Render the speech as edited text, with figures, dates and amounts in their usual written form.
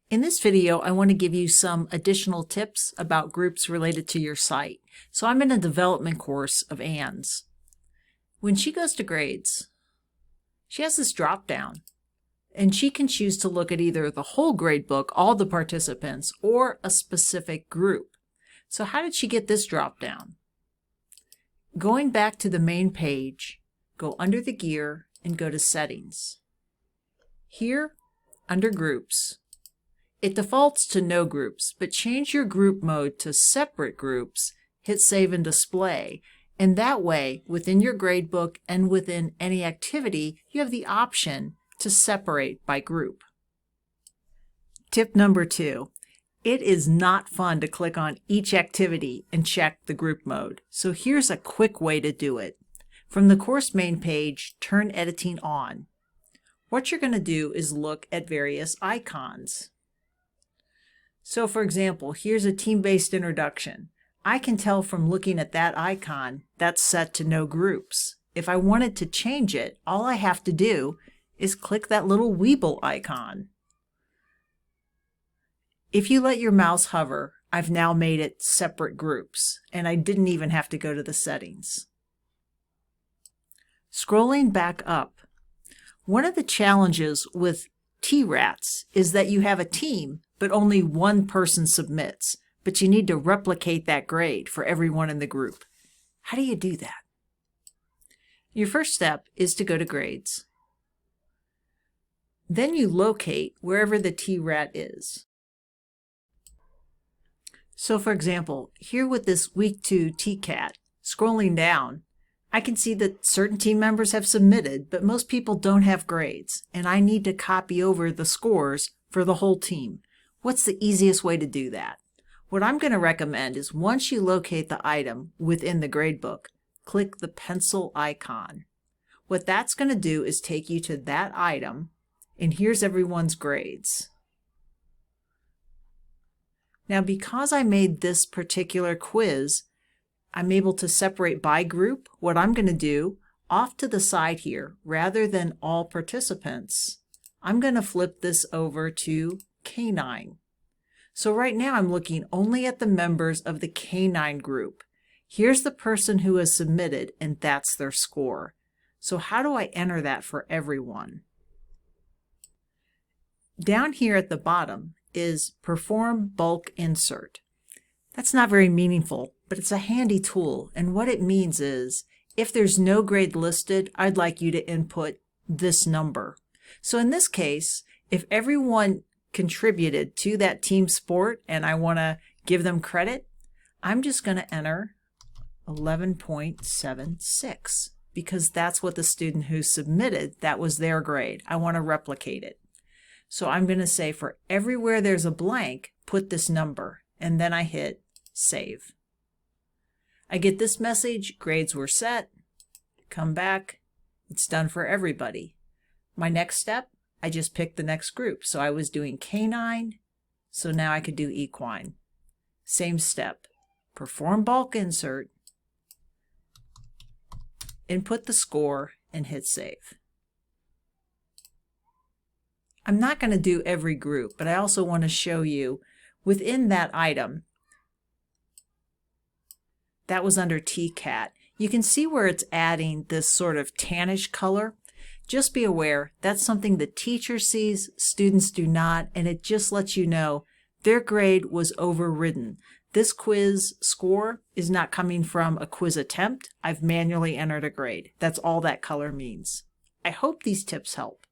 In this video, I want to give you some additional tips about groups related to your site. So I'm in a development course of Anne's. When she goes to grades, she has this drop down, and she can choose to look at either the whole grade book, all the participants, or a specific group. So how did she get this drop down? Going back to the main page, go under the gear and go to Settings. Here, under Groups, it defaults to no groups, but change your group mode to separate groups, hit Save and Display, and that way, within your gradebook and within any activity, you have the option to separate by group. Tip number 2. It is not fun to click on each activity and check the group mode. So here's a quick way to do it. From the course main page, turn editing on. What you're going to do is look at various icons. So for example, here's a team-based introduction. I can tell from looking at that icon that's set to no groups. If I wanted to change it, all I have to do is click that little Weeble icon. If you let your mouse hover, I've now made it separate groups, and I didn't even have to go to the settings. Scrolling back up, one of the challenges with TRATs is that you have a team, but only one person submits, but you need to replicate that grade for everyone in the group. How do you do that? Your first step is to go to Grades. Then you locate wherever the TRAT is. So for example, here with this Week 2 TCAT, scrolling down, I can see that certain team members have submitted, but most people don't have grades, and I need to copy over the scores for the whole team. What's the easiest way to do that? What I'm going to recommend is once you locate the item within the gradebook, click the pencil icon. What that's going to do is take you to that item, and here's everyone's grades. Now, because I made this particular quiz, I'm able to separate by group. What I'm going to do, off to the side here, rather than all participants, I'm going to flip this over to K9. So right now I'm looking only at the members of the K9 group. Here's the person who has submitted, and that's their score. So how do I enter that for everyone? Down here at the bottom is Perform Bulk Insert. That's not very meaningful, but it's a handy tool, and what it means is if there's no grade listed, I'd like you to input this number. So in this case, if everyone contributed to that team sport and I want to give them credit, I'm just going to enter 11.76 because that's what the student who submitted, that was their grade. I want to replicate it. So I'm going to say for everywhere there's a blank, put this number, and then I hit Save. I get this message, grades were set, come back, it's done for everybody. My next step, I just picked the next group. So I was doing K9, so now I could do equine. Same step, perform bulk insert, input the score, and hit Save. I'm not going to do every group, but I also want to show you within that item, that was under TCAT. You can see where it's adding this sort of tannish color. Just be aware, that's something the teacher sees, students do not, and it just lets you know their grade was overridden. This quiz score is not coming from a quiz attempt. I've manually entered a grade. That's all that color means. I hope these tips help.